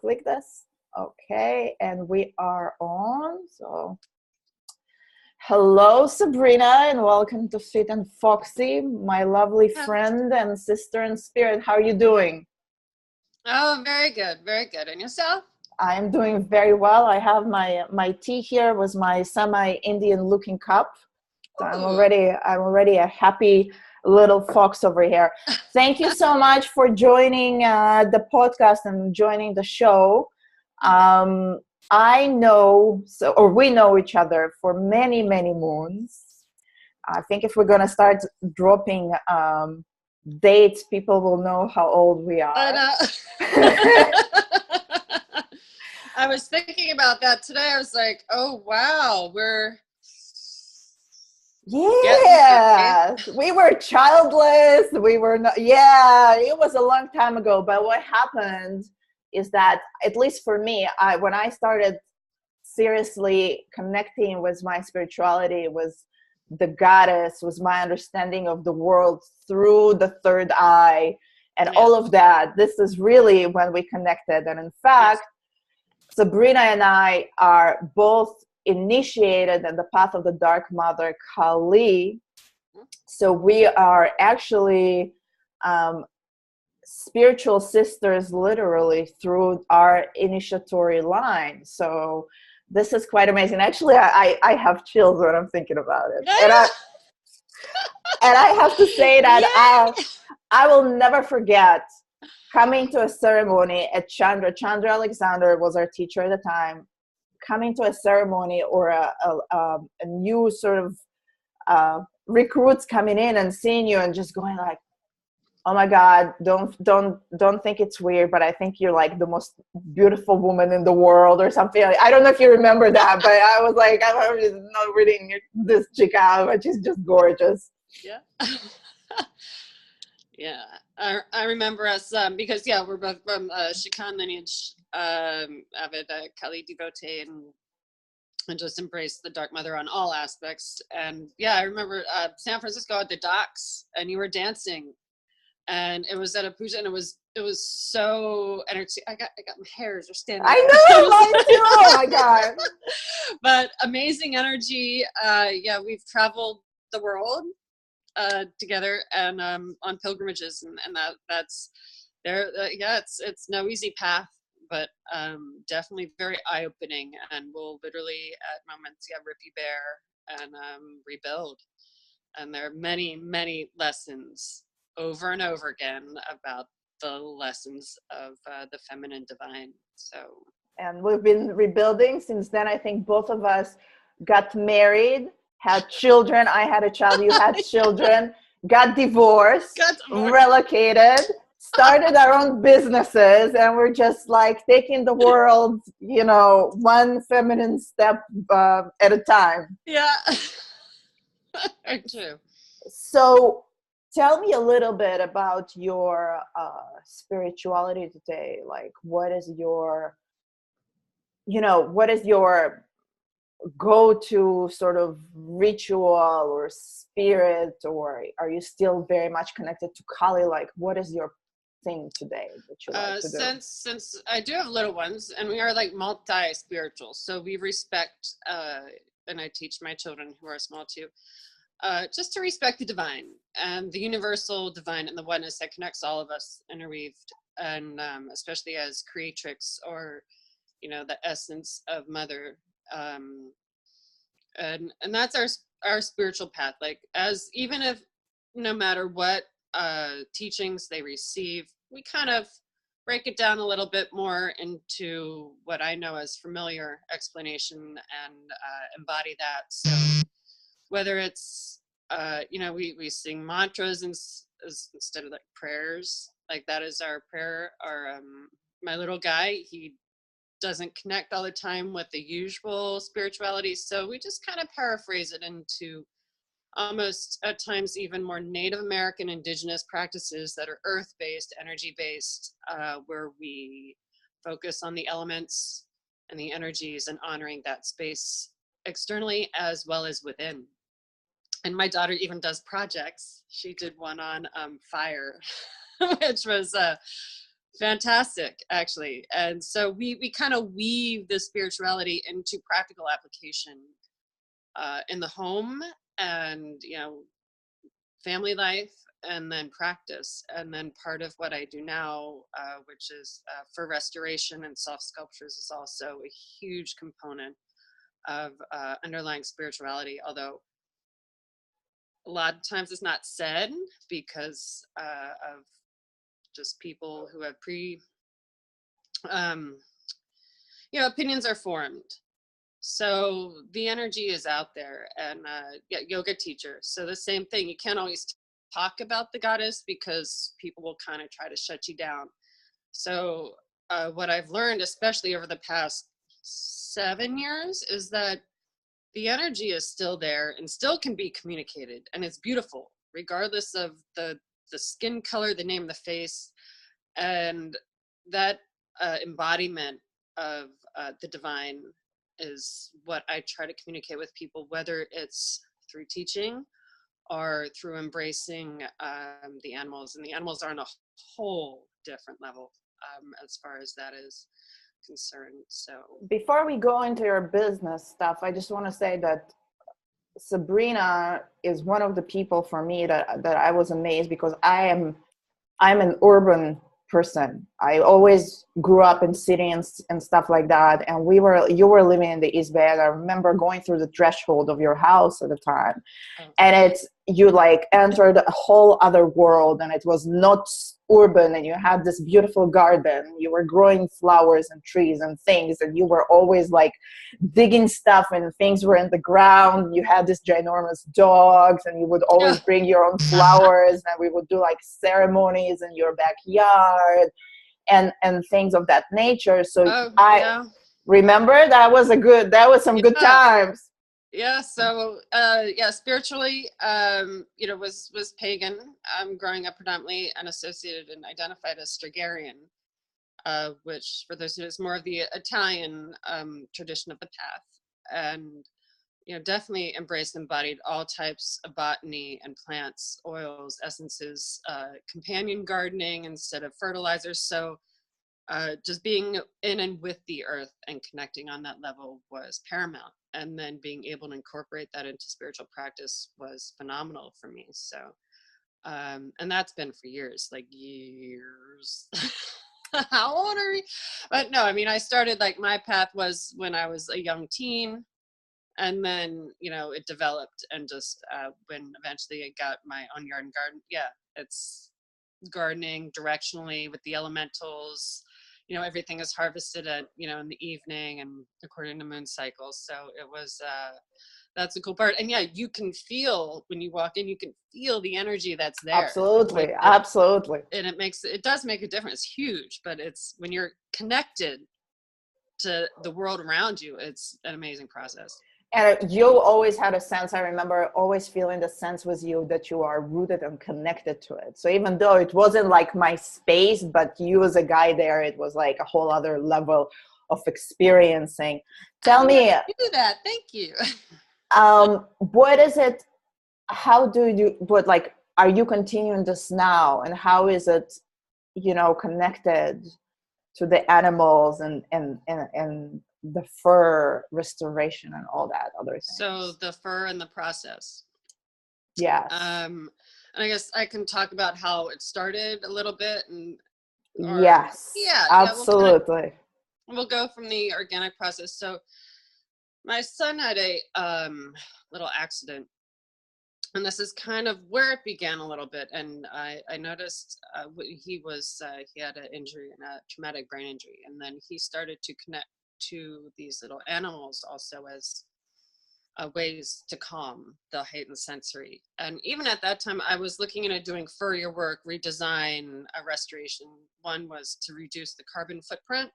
click this. Okay, and we are on. So hello, Sabrina, and welcome to Fit+Foxy, my lovely friend and sister in spirit. How are you doing? Oh, very good, very good. And yourself? I'm doing very well. I have my tea here with my semi-Indian looking cup. So I'm already a happy little fox over here. Thank you so much for joining the podcast and joining the show. I know, or we know each other for many, many moons. I think if we're going to start dropping dates, people will know how old we are. I know. I was thinking about that today. I was like, oh, wow, Yes, we were childless. We were not, yeah, it was a long time ago. But what happened is that, at least for me, when I started seriously connecting with my spirituality, with the goddess, was my understanding of the world through the third eye and all of that. This is really when we connected. And in fact, Sabrina and I are both initiated in the path of the Dark Mother Kali. So we are actually spiritual sisters, literally, through our initiatory line. So this is quite amazing. Actually, I have chills when I'm thinking about it. And I have to say that I will never forget coming to a ceremony at Chandra Alexander was our teacher at the time. Coming to a ceremony or a new sort of recruits coming in and seeing you and just going like, oh my God, don't think it's weird, but I think you're like the most beautiful woman in the world or something. I don't know if you remember that, but I was like, I'm just not reading this chick out, but she's just gorgeous. Yeah. Yeah. I remember us because we're both from Shikan lineage, avid Kali devotee, and just embrace the Dark Mother on all aspects. And I remember San Francisco at the docks, and you were dancing, and it was at a puja, and it was so energetic. I got my hairs are standing. I know, mine too. Oh my God! But amazing energy. We've traveled the world together and on pilgrimages, and that's there. It's no easy path, but definitely very eye-opening, and will literally at moments rip you bare and rebuild. And there are many, many lessons over and over again about the lessons of the feminine divine. And we've been rebuilding since then. I think both of us got married, had children. I had a child, you had children, got divorced, relocated, started our own businesses, and we're just like taking the world, one feminine step at a time. Yeah. True. So tell me a little bit about your spirituality today. Like, what is your go-to sort of ritual or spirit, or are you still very much connected to Kali? Like, what is your thing today that you like to do? Since I do have little ones, and we are like multi-spiritual, so we respect and I teach my children who are small too, just to respect the divine and the universal divine and the oneness that connects all of us interweaved, and especially as creatrix, or the essence of mother, and that's our spiritual path. Like, as even if no matter what teachings they receive, we kind of break it down a little bit more into what I know as familiar explanation and embody that. So whether it's we sing mantras instead of like prayers, like that is our prayer. Our my little guy, he doesn't connect all the time with the usual spirituality, so we just kind of paraphrase it into almost at times even more Native American indigenous practices that are earth-based, energy-based, where we focus on the elements and the energies and honoring that space externally as well as within. And my daughter even does projects. She did one on fire, which was Fantastic, actually. And so we kind of weave the spirituality into practical application in the home, and family life, and then practice. And then part of what I do now, which is for restoration and soft sculptures, is also a huge component of underlying spirituality, although a lot of times it's not said because of just people who have um, opinions are formed. So the energy is out there, and yoga teacher. So the same thing. You can't always talk about the goddess because people will kind of try to shut you down. So what I've learned, especially over the past 7 years, is that the energy is still there and still can be communicated, and it's beautiful, regardless of the skin color, the name of the face, and that embodiment of the divine is what I try to communicate with people, whether it's through teaching or through embracing the animals. And the animals are on a whole different level as far as that is concerned. So before we go into your business stuff, I just want to say that Sabrina is one of the people for me that I was amazed, because I'm an urban person. I always grew up in city and stuff like that. And you were living in the East Bay. And I remember going through the threshold of your house at the time. And you like entered a whole other world, and it was not urban, and you had this beautiful garden. You were growing flowers and trees and things, and you were always like digging stuff, and things were in the ground. You had these ginormous dogs, and you would always bring your own flowers, and we would do like ceremonies in your backyard and things of that nature. So I remember that was some good times. Yeah. So, spiritually, was pagan. Growing up predominantly and associated and identified as Strigarian, which for those who know is more of the Italian tradition of the path. And, definitely embraced and embodied all types of botany and plants, oils, essences, companion gardening instead of fertilizers. So just being in and with the earth and connecting on that level was paramount. And then being able to incorporate that into spiritual practice was phenomenal for me. So, and that's been for years, like years. How old are we? But no, I mean, I started, like, my path was when I was a young teen. And then, it developed, and just when eventually I got my own yard and garden, it's gardening directionally with the elementals. Everything is harvested at, in the evening and according to moon cycles. So it was, that's a cool part. And you can feel when you walk in, you can feel the energy that's there. Absolutely. Absolutely. And it does make a difference. It's huge, but it's when you're connected to the world around you, it's an amazing process. And you always had a sense, I remember always feeling the sense with you that you are rooted and connected to it. So even though it wasn't like my space, but you as a guy there, it was like a whole other level of experiencing. Tell me. Do that. Thank you. What is it? How do you, are you continuing this now? And how is it, connected to the animals and the fur restoration and all that other things? So the fur and the process. Yes. And I guess I can talk about how it started a little bit. Yes. Yeah, absolutely. We'll go from the organic process. So my son had a little accident, and this is kind of where it began a little bit. And I noticed he had an injury, and a traumatic brain injury, and then he started to connect to these little animals also as ways to calm the heightened sensory. And even at that time, I was looking into doing furrier work, redesign, restoration. One was to reduce the carbon footprint,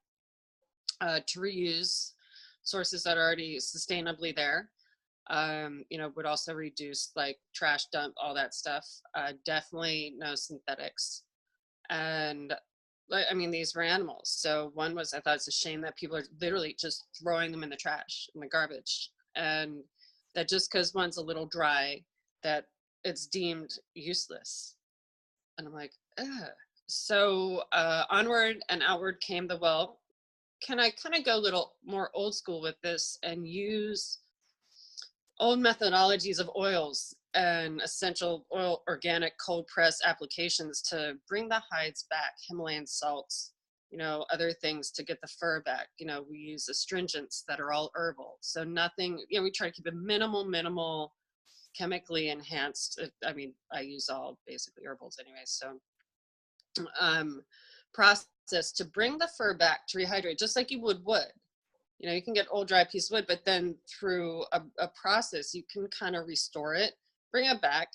to reuse sources that are already sustainably there. Would also reduce like trash dump, all that stuff. Definitely no synthetics. And these were animals. So one was, I thought it's a shame that people are literally just throwing them in the trash, in the garbage. And that just because one's a little dry, that it's deemed useless. And I'm like, ugh. So onward and outward came the, well, can I kind of go a little more old school with this and use old methodologies of oils and essential oil organic cold press applications to bring the hides back, Himalayan salts, other things to get the fur back. We use astringents that are all herbal. So nothing, we try to keep it minimal, chemically enhanced. I mean, I use all basically herbals anyway. So process to bring the fur back to rehydrate, just like you would wood. You can get old dry piece of wood, but then through a process, you can kind of restore it, bring it back,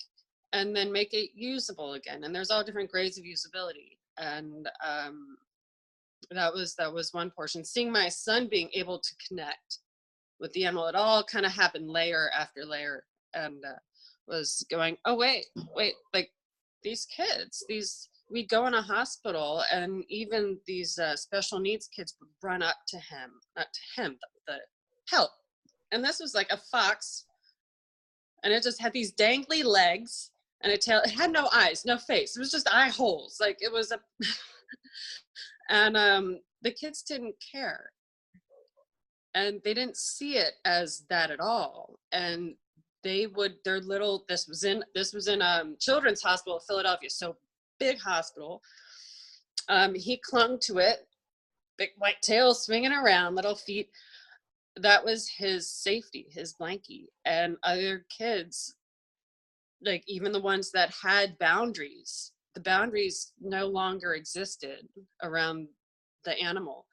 and then make it usable again. And there's all different grades of usability. And that was one portion. Seeing my son being able to connect with the animal, it all kind of happened layer after layer, and was going, oh wait, like these kids, we'd go in a hospital, and even these special needs kids would run up to him, not to him, the help. And this was like a fox, and it just had these dangly legs and a tail. It had no eyes, no face. It was just eye holes. Like it was a, and the kids didn't care. And they didn't see it as that at all. And they would, this was in Children's Hospital of Philadelphia. So big hospital. He clung to it, big white tail swinging around, little feet. That was his safety, his blankie. And other kids, like even the ones that had boundaries, the boundaries no longer existed around the animal,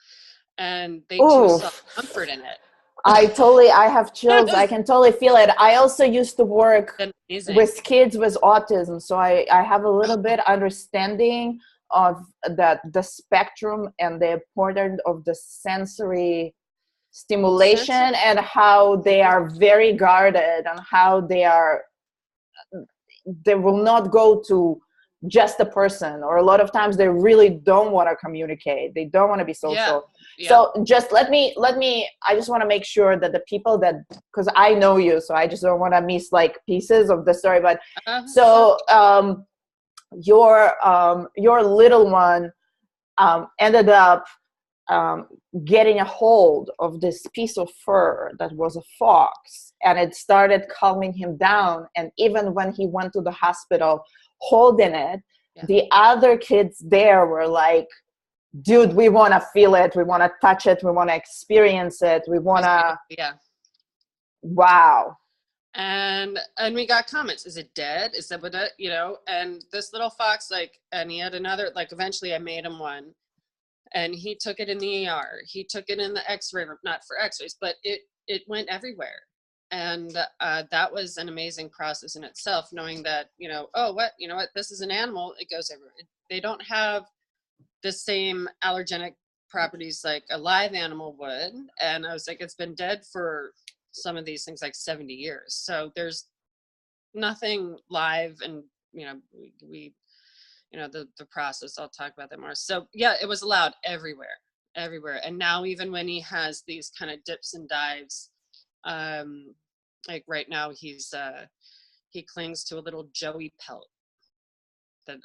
and they too saw comfort in it. I have chills. I can totally feel it. I also used to work with kids with autism, so I have a little bit understanding of the spectrum and the importance of the sensory stimulation and how they are very guarded and how they will not go to just a person, or a lot of times they really don't want to communicate. They don't want to be social. Yeah. So just let me, I just want to make sure that the people that, because I know you, so I just don't want to miss like pieces of the story. But so your little one ended up getting a hold of this piece of fur that was a fox, and it started calming him down. And even when he went to the hospital holding it, the other kids there were like, dude, we want to feel it, we want to touch it, we want to experience it, we want to, wow. And we got comments, is it dead, is that what it, and this little fox, like, and he had another, like, eventually I made him one, and he took it in the ER, he took it in the x-ray room, not for x-rays, but it went everywhere. And that was an amazing process in itself, knowing that, oh, what, this is an animal, it goes everywhere. They don't have the same allergenic properties like a live animal would. And I was like, it's been dead for some of these things like 70 years. So there's nothing live, and, we the process, I'll talk about that more. So yeah, it was allowed everywhere. And now even when he has these kind of dips and dives, like right now he clings to a little joey pelt, that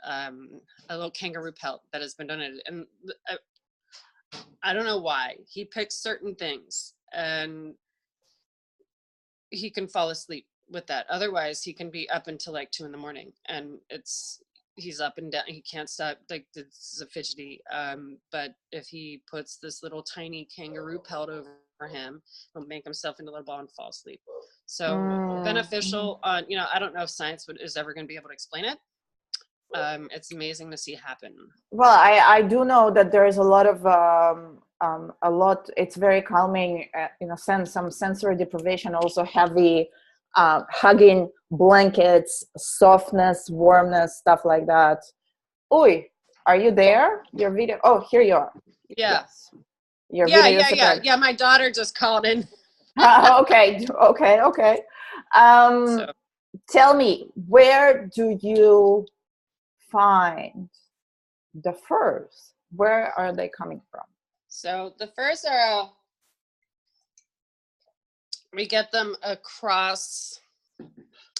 a little kangaroo pelt that has been donated, and I don't know why he picks certain things and he can fall asleep with that. Otherwise he can be up until like 2 a.m. and he's up and down, he can't stop, like this is a fidgety, but if he puts this little tiny kangaroo pelt over him, he'll make himself into a little ball and fall asleep. So beneficial on, I don't know if science is ever going to be able to explain it. It's amazing to see happen. Well, I do know that there is a lot of it's very calming in a sense, some sensory deprivation, also heavy hugging blankets, softness, warmness, stuff like that. Oi, are you there? Your video, oh, here you are. Yeah. Yes. Your video yeah, my daughter just called in. Okay. Tell me, where do you find the furs? Where are they coming from? So the furs are, we get them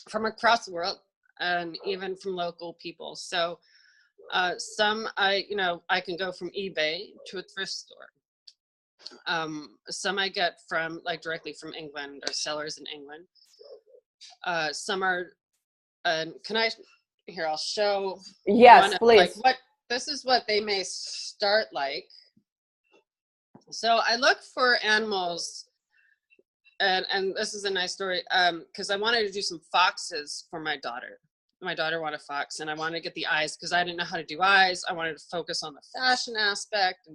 from across the world, and even from local people. So Some I can go from eBay to a thrift store. Some I get from directly from England or sellers in England. Some are, I'll show Yes, one of please. this is what they may start like. So I look for animals, and this is a nice story, because I wanted to do some foxes for my daughter. My daughter wanted a fox, and I wanted to get the eyes because I didn't know how to do eyes. I wanted to focus on the fashion aspect,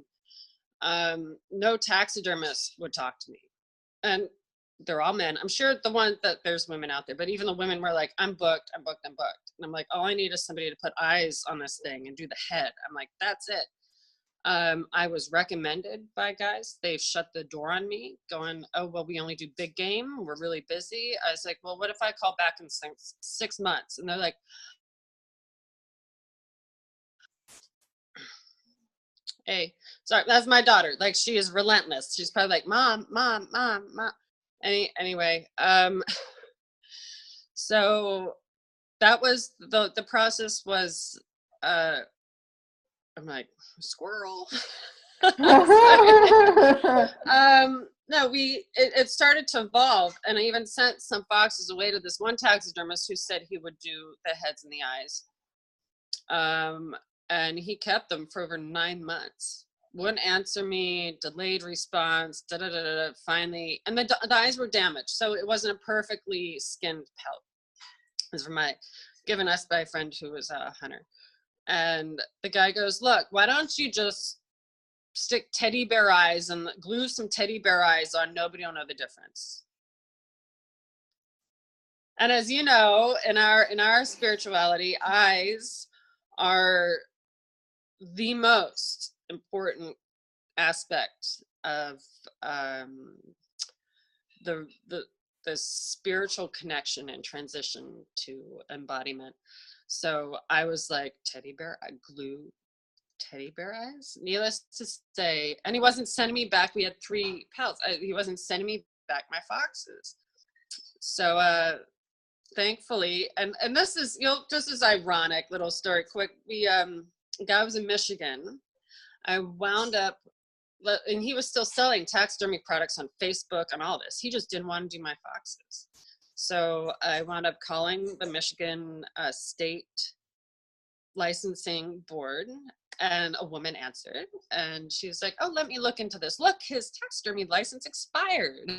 and no taxidermist would talk to me. And they're all men. I'm sure that there's women out there, but even the women were like, I'm booked. And I'm like, all I need is somebody to put eyes on this thing and do the head. I'm like, that's it. I was recommended by guys. They've shut the door on me going, oh, well, we only do big game. We're really busy. I was like, well, what if I call back in 6 months? And they're like, hey, sorry, that's my daughter. Like, she is relentless. She's probably like, mom. Anyway, so that was the process was, I'm like, squirrel. No, it started to evolve, and I even sent some foxes away to this one taxidermist who said he would do the heads and the eyes. And he kept them for over 9 months. Wouldn't answer me, delayed response, finally, and the eyes were damaged, so it wasn't a perfectly skinned pelt. It was given us by a friend who was a hunter. And the guy goes, look, why don't you just stick teddy bear eyes and glue some teddy bear eyes on, nobody will know the difference. And as you know, in our spirituality, eyes are the most important aspect of the spiritual connection and transition to embodiment. So I was like, teddy bear, I glue teddy bear eyes. Needless to say, and he wasn't sending me back. We had 3 pelts. He wasn't sending me back my foxes. So thankfully, and this is, just as ironic little story. Quick, guy was in Michigan. I wound up, and he was still selling taxidermy products on Facebook and all this. He just didn't want to do my foxes. So I wound up calling the Michigan State Licensing Board, and a woman answered, and she was like, oh, let me look into this. Look, his taxidermy license expired.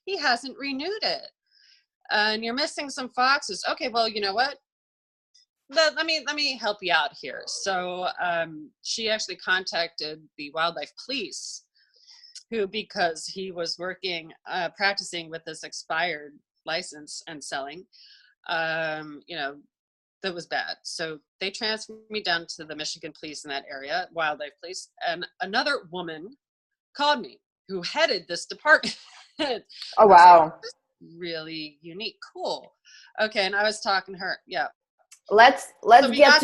He hasn't renewed it. And you're missing some foxes. Okay, well, you know what? Let me help you out here. So she actually contacted the wildlife police, who, because he was working, practicing with this expired license and selling, that was bad. So they transferred me down to the Michigan police in that area, wildlife police, and another woman called me who headed this department. Oh, wow. Like, this is really unique. Cool. Okay, and I was talking to her. Yeah. Let's So get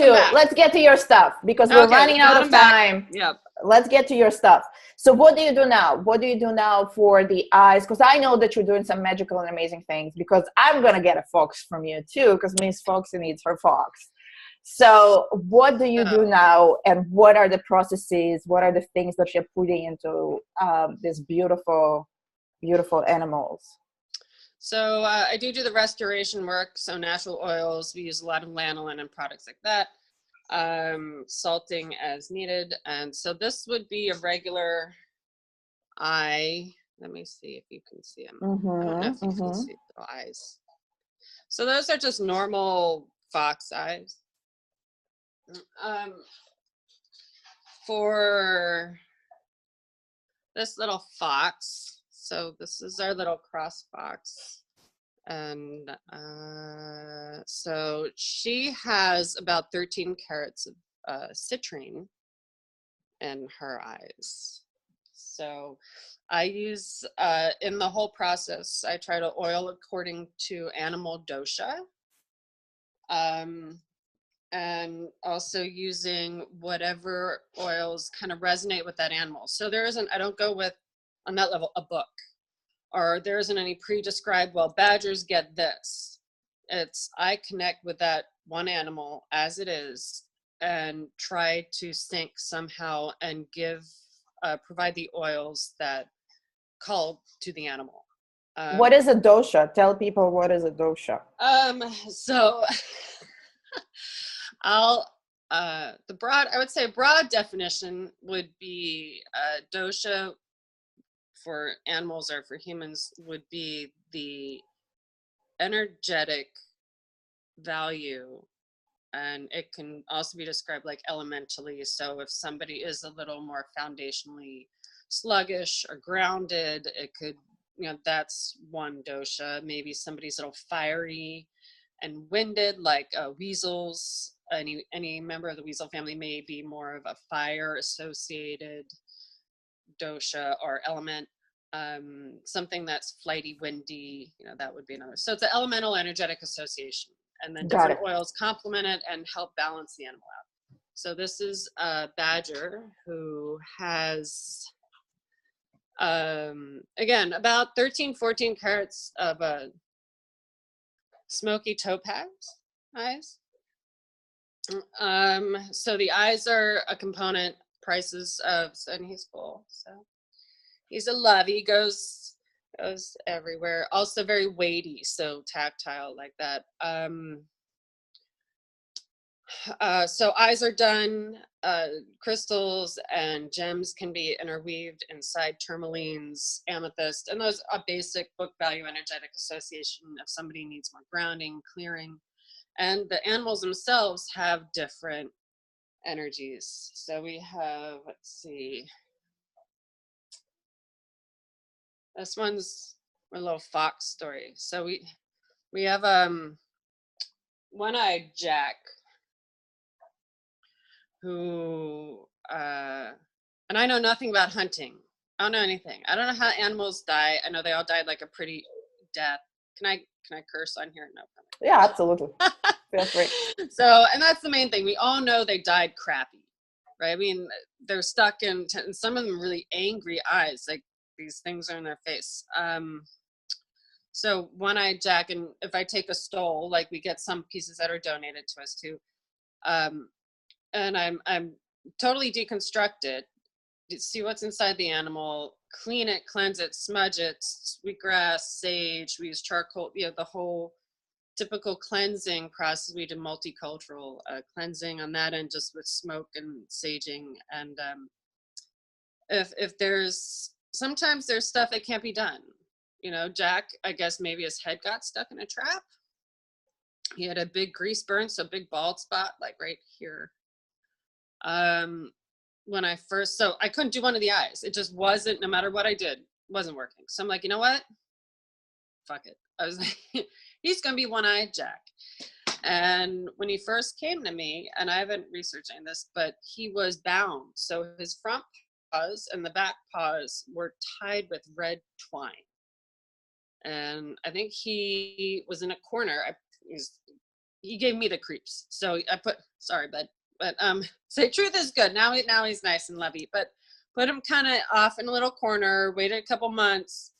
to your stuff, because we're running out of time. Yep. Let's get to your stuff. So what do you do now? What do you do now for the eyes? Because I know that you're doing some magical and amazing things, because I'm going to get a fox from you too, because Miss Foxy needs her fox. So what do you do now, and what are the processes? What are the things that you're putting into these beautiful, beautiful animals? So I do the restoration work. So natural oils, we use a lot of lanolin and products like that. Salting as needed. And so this would be a regular eye. Let me see if you can see them. I don't know if you can see the eyes. So those are just normal fox eyes. For this little fox, so this is our little cross fox, and so she has about 13 carats of citrine in her eyes. So I use, in the whole process, I try to oil according to animal dosha, and also using whatever oils kind of resonate with that animal. So I don't go with, on that level, a book, or there isn't any pre-described, well, badgers get this. I connect with that one animal as it is, and try to sync somehow and provide the oils that call to the animal. What is a dosha? Tell people what is a dosha. So I would say a broad definition would be dosha for animals or for humans would be the energetic value, and it can also be described like elementally. So if somebody is a little more foundationally sluggish or grounded, it could, that's one dosha. Maybe somebody's a little fiery and winded, like weasels. Any member of the weasel family may be more of a fire associated dosha or element. Something that's flighty, windy, that would be another. So it's an elemental energetic association, and then different oils complement it and help balance the animal out. So this is a badger who has, again, about 13, 14 carats of smoky topaz eyes. So the eyes are a component, prices of, and he's full, so he's a lovey, goes everywhere. Also very weighty, so tactile like that. So eyes are done. Crystals and gems can be interweaved inside tourmalines, amethyst, and those are basic book value energetic association if somebody needs more grounding, clearing. And the animals themselves have different energies. So we have, let's see, this one's a little fox story. So we have one-eyed Jack who and I know nothing about hunting. I don't know anything. I don't know how animals die. I know they all died like a pretty death. Can I curse on here? No. Yeah, absolutely. Feel free. So, and that's the main thing. We all know they died crappy, right? I mean, they're stuck in some of them really angry eyes, like these things are in their face. So one-eyed Jack, and if I take a stole, like we get some pieces that are donated to us too, and I'm totally deconstructed, see what's inside the animal, clean it, cleanse it, smudge it, sweetgrass, sage. We use charcoal, the whole typical cleansing process. We do multicultural cleansing on that end, just with smoke and saging. And if sometimes there's stuff that can't be done. Jack, I guess maybe his head got stuck in a trap. He had a big grease burn, so big bald spot, like right here. When I first, so I couldn't do one of the eyes. It just wasn't, no matter what I did, wasn't working. So I'm like, you know what? Fuck it. I was like, he's going to be one-eyed Jack. And when he first came to me, and I haven't researched any of this, but he was bound. So his front paws and the back paws were tied with red twine. And I think he was in a corner. He gave me the creeps. So I put, sorry, but say truth is good. Now he's nice and lovey, but put him kind of off in a little corner, waited a couple months,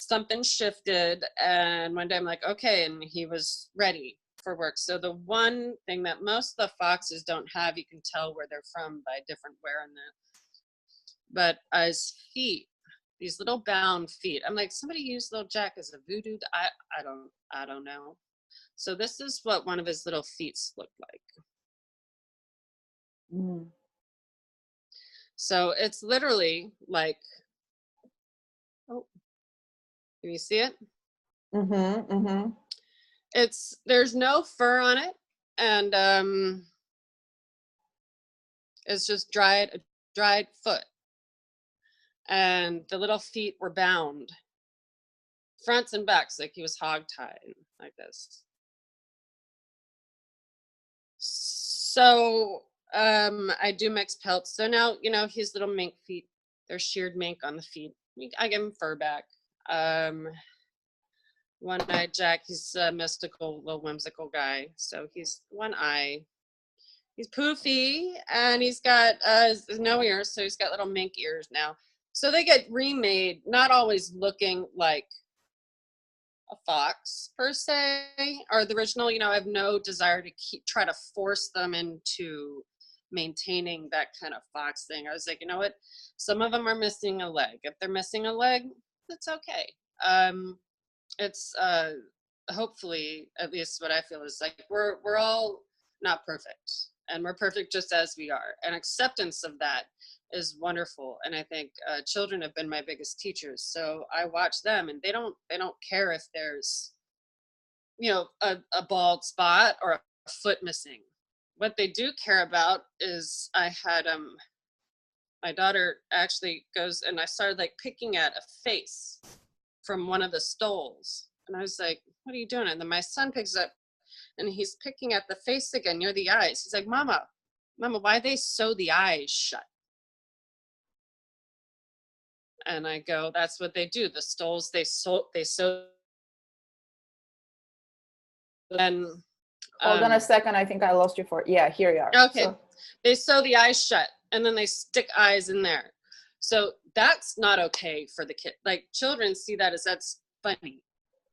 something shifted, and one day I'm like, okay, and he was ready for work. So the one thing that most of the foxes don't have, you can tell where they're from by different wear on them, but his feet, these little bound feet. I'm like, somebody used little Jack as a voodoo. I don't know. So this is what one of his little feet looked like. Mm. So it's literally like, oh, can you see it? Mm-hmm. Mm-hmm. There's no fur on it, and it's just dried foot, and the little feet were bound, fronts and backs, like he was hog-tied like this. So I do mix pelts. So now, his little mink feet, they're sheared mink on the feet. I give him fur back. One-eyed Jack, he's a mystical, little whimsical guy. So he's one eye. He's poofy, and he's got no ears, so he's got little mink ears now. So they get remade, not always looking like a fox per se, or the original. I have no desire to try to force them into maintaining that kind of fox thing. I was like, you know what? Some of them are missing a leg. If they're missing a leg, it's okay. It's hopefully, at least what I feel is like we're all not perfect, and we're perfect just as we are. And acceptance of that is wonderful. And I think children have been my biggest teachers. So I watch them, and they don't care if there's, you know, a bald spot or a foot missing. What they do care about is I had my daughter actually goes, and I started like picking at a face from one of the stoles. And I was like, what are you doing? And then my son picks up and he's picking at the face again near the eyes. He's like, Mama, why they sew the eyes shut? And I go, that's what they do. The stoles, they sew. And hold on a second. I think I lost you for, yeah, here you are. Okay. So they sew the eyes shut and then they stick eyes in there. So that's not okay for the kid. Like children see that as that's funny.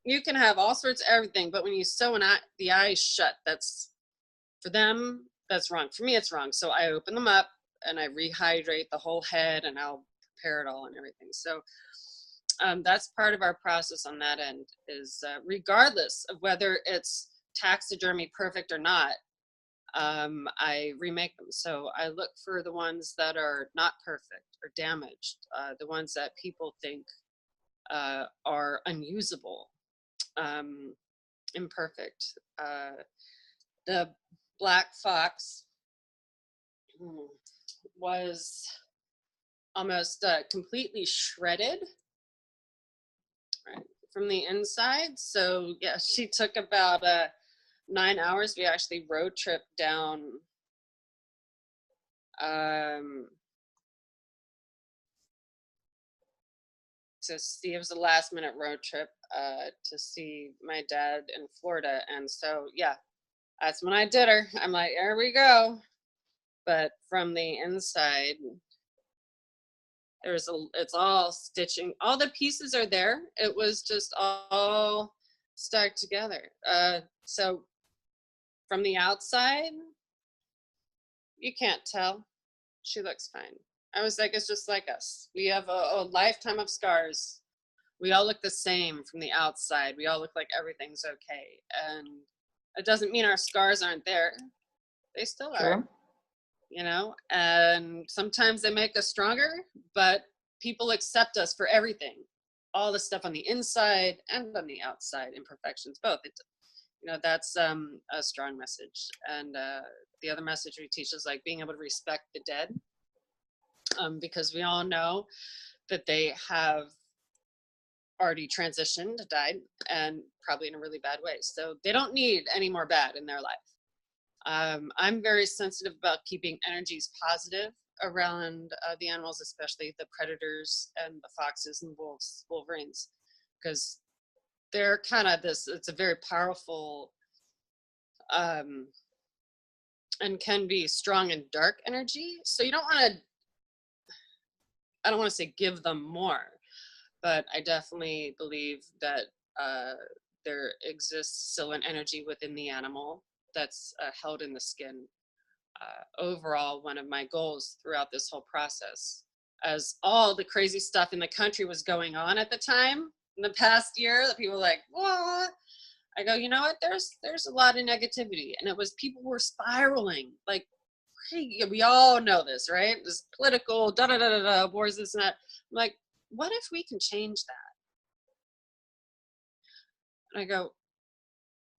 You can have all sorts of everything, but when you sew the eyes shut, that's for them, that's wrong. For me, it's wrong. So I open them up and I rehydrate the whole head and I'll prepare it all and everything. So that's part of our process on that end is regardless of whether it's taxidermy perfect or not, I remake them. So I look for the ones that are not perfect or damaged, the ones that people think are unusable, imperfect. The black fox was almost completely shredded, right, from the inside. So yeah, she took about 9 hours. We actually road tripped down to see, it was a last minute road trip to see my dad in Florida. And so yeah, that's when I did her. I'm like, here we go. But from the inside, it's all stitching. All the pieces are there. It was just all stuck together. So from the outside, you can't tell. She looks fine. I was like, it's just like us. We have a lifetime of scars. We all look the same from the outside. We all look like everything's okay. And it doesn't mean our scars aren't there. They still are, you know? And sometimes they make us stronger, but people accept us for everything. All the stuff on the inside and on the outside, imperfections, both. You know, that's a strong message. And the other message we teach is like being able to respect the dead, because we all know that they have already transitioned, died, and probably in a really bad way. So they don't need any more bad in their life. I'm very sensitive about keeping energies positive around the animals, especially the predators and the foxes and wolverines, because they're kind of it's a very powerful and can be strong and dark energy. So you don't want to, I don't want to say give them more, but I definitely believe that there exists still an energy within the animal that's held in the skin. Overall, one of my goals throughout this whole process, as all the crazy stuff in the country was going on at the time, in the past year, that people were like, what? I go, you know what? There's a lot of negativity, and it was people were spiraling. Like, we all know this, right? This political wars, this and that. I'm like, what if we can change that? And I go,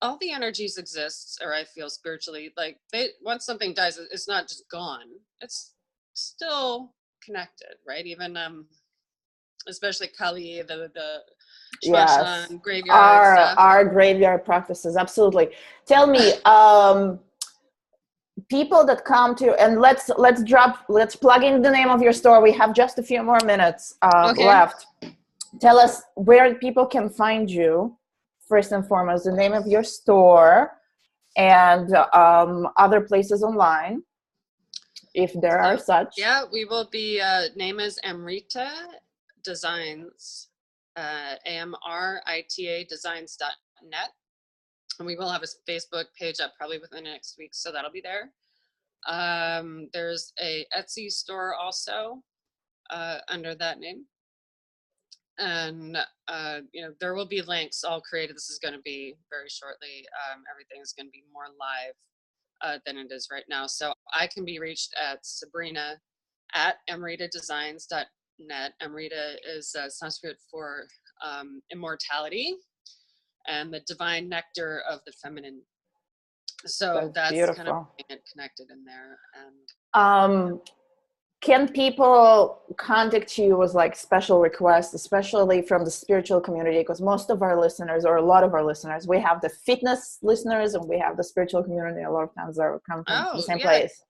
all the energies exist, or I feel spiritually, like once something dies, it's not just gone. It's still connected, right? Even especially Kali, the yes, graveyard stuff. Our graveyard practices, absolutely. Tell me, people that come to, and let's plug in the name of your store. We have just a few more minutes left. Tell us where people can find you, first and foremost, the name of your store, and other places online, if there are such. Yeah, we will be, name is Amrita Designs, AMRITA Designs.net. And we will have a Facebook page up probably within the next week, so that'll be there. There's a Etsy store also under that name. And there will be links all created. This is going to be very shortly. Everything is going to be more live than it is right now. So I can be reached at Sabrina at amritadesigns.net. Amrita is Sanskrit for immortality and the divine nectar of the feminine. So that's beautiful. kind of connected in there. And can people contact you with like special requests, especially from the spiritual community? Because most of our listeners, or a lot of our listeners, we have the fitness listeners and we have the spiritual community. A lot of times they come from the same place.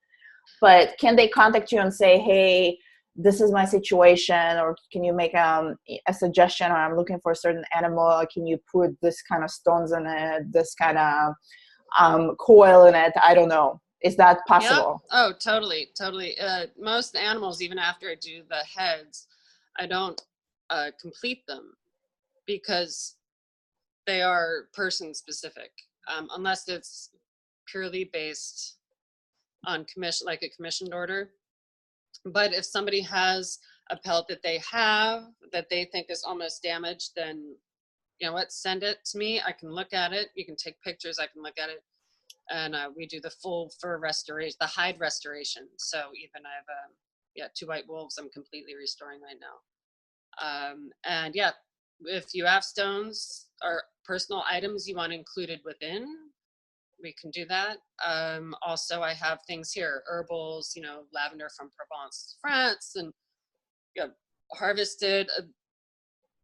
But can they contact you and say, hey, this is my situation, or can you make a suggestion, or I'm looking for a certain animal, can you put this kind of stones in it, this kind of coil in it? I don't know. Is that possible? Yep. Oh, totally. Most animals, even after I do the heads, I don't complete them because they are person specific, unless it's purely based on commission, like a commissioned order. But if somebody has a pelt that they have that they think is almost damaged, then you know what, send it to me. I can look at it. You can take pictures. I can look at it. And we do the full fur restoration, the hide restoration. So even I have 2 white wolves I'm completely restoring right now. And yeah, if you have stones or personal items you want included within, we can do that. Also, I have things here, herbals, lavender from Provence, France, and harvested,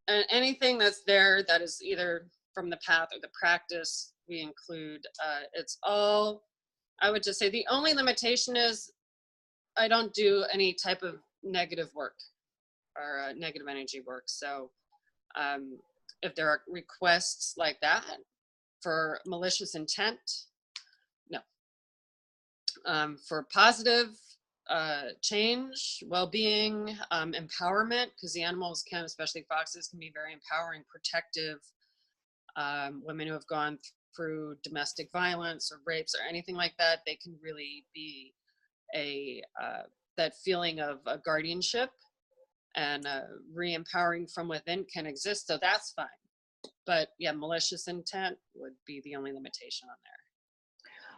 and anything that's there that is either from the path or the practice, we include. It's all, I would just say the only limitation is I don't do any type of negative work or negative energy work. So if there are requests like that for malicious intent, no. For positive change, well-being, empowerment, because the animals can, especially foxes, can be very empowering, protective. Women who have gone through domestic violence or rapes or anything like that, they can really be that feeling of a guardianship, and re-empowering from within can exist. So that's fine. But yeah, malicious intent would be the only limitation on there.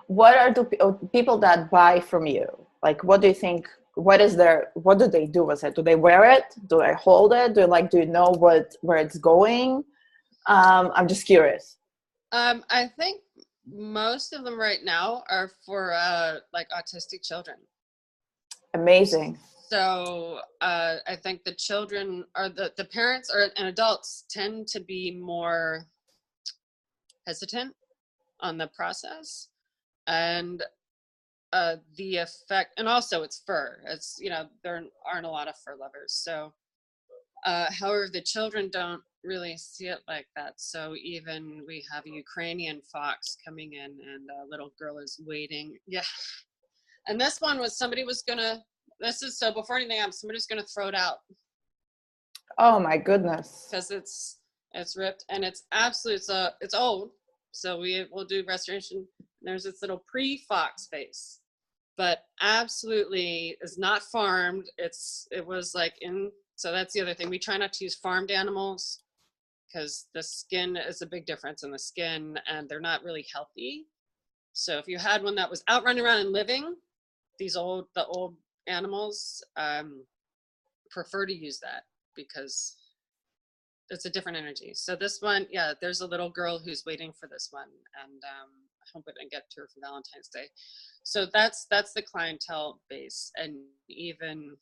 What are the people that buy from you? Like, what do you think? What do they do with it? Do they wear it? Do they hold it? Do you know where it's going? I'm just curious. I think most of them right now are for like autistic children. Amazing. So I think the children or the parents and adults tend to be more hesitant on the process, and the effect, and also it's fur. It's, there aren't a lot of fur lovers. So however, the children don't really see it like that. So even we have a Ukrainian fox coming in, and a little girl is waiting. Yeah. And this one was, so before anything happens, somebody's going to throw it out. Oh my goodness. Because it's ripped, and it's old. So we'll do restoration. There's this little pre-fox face, but absolutely is not farmed. It was like so that's the other thing. We try not to use farmed animals because the skin is a big difference in the skin, and they're not really healthy. So if you had one that was out running around and living, the old animals prefer to use that because it's a different energy. So this one, yeah, there's a little girl who's waiting for this one, and I hope I get to her for Valentine's Day. So that's the clientele base. And even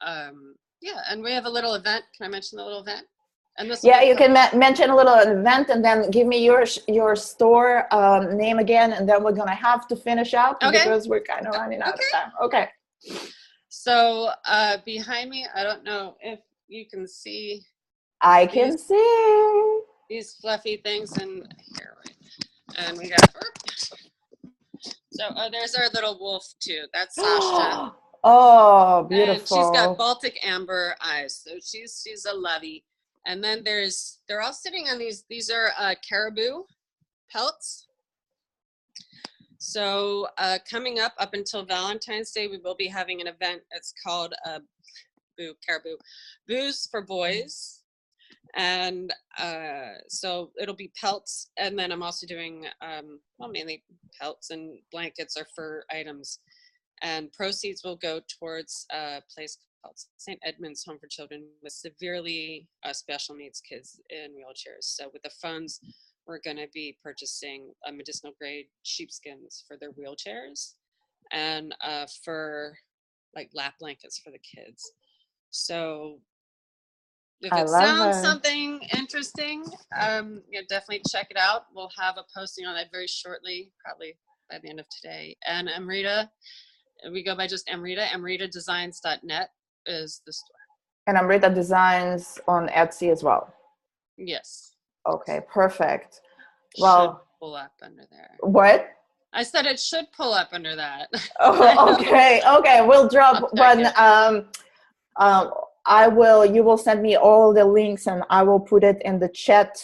and we have a little event. Can I mention the little event? And this, yeah, you can mention a little event, and then give me your store name again, and then we're gonna have to finish up because we're kind of running out of time. Okay. So behind me, I don't know if you can see. I can see these fluffy things, and here, and we got. So there's our little wolf too. That's Sasha. Oh, beautiful. And she's got Baltic amber eyes, so she's a lovey. And then they're all sitting on these are caribou pelts. So coming up until Valentine's Day, we will be having an event. It's called Caribou Booze for Boys. And so it'll be pelts, and then I'm also doing mainly pelts, and blankets or fur items, and proceeds will go towards a place called St. Edmund's Home for Children with severely special needs kids in wheelchairs. So with the funds, we're going to be purchasing medicinal grade sheepskins for their wheelchairs, and for like lap blankets for the kids. So if it sounds something interesting, definitely check it out. We'll have a posting on that very shortly, probably by the end of today. And Amrita, we go by just Amrita. AmritaDesigns.net is the store. And Amrita Designs on Etsy as well. Yes. Okay, perfect. Well, should pull up under there. What? I said it should pull up under that. Oh, okay. We'll drop one. You will send me all the links, and I will put it in the chat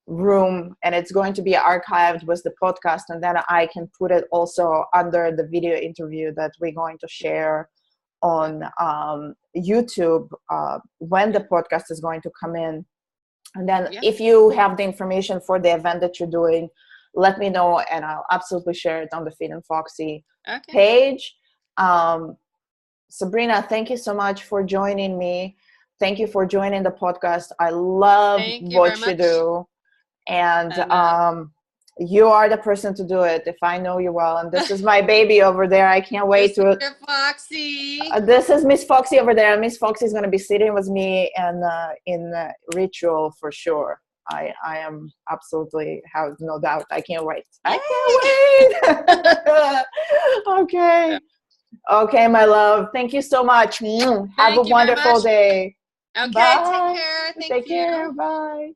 room, and it's going to be archived with the podcast, and then I can put it also under the video interview that we're going to share on YouTube when the podcast is going to come in. And then if you have the information for the event that you're doing, let me know, and I'll absolutely share it on the Fit+Foxy page. Sabrina, thank you so much for joining me. Thank you for joining the podcast. I love what you do. And you are the person to do it, if I know you well. And this is my baby over there. I can't wait to. Foxy. This is Miss Foxy over there. Miss Foxy is going to be sitting with me and in ritual for sure. I am absolutely have no doubt. I can't wait. Okay, my love. Thank you so much. Have a wonderful day. Okay, Bye. take care. Take care. Bye.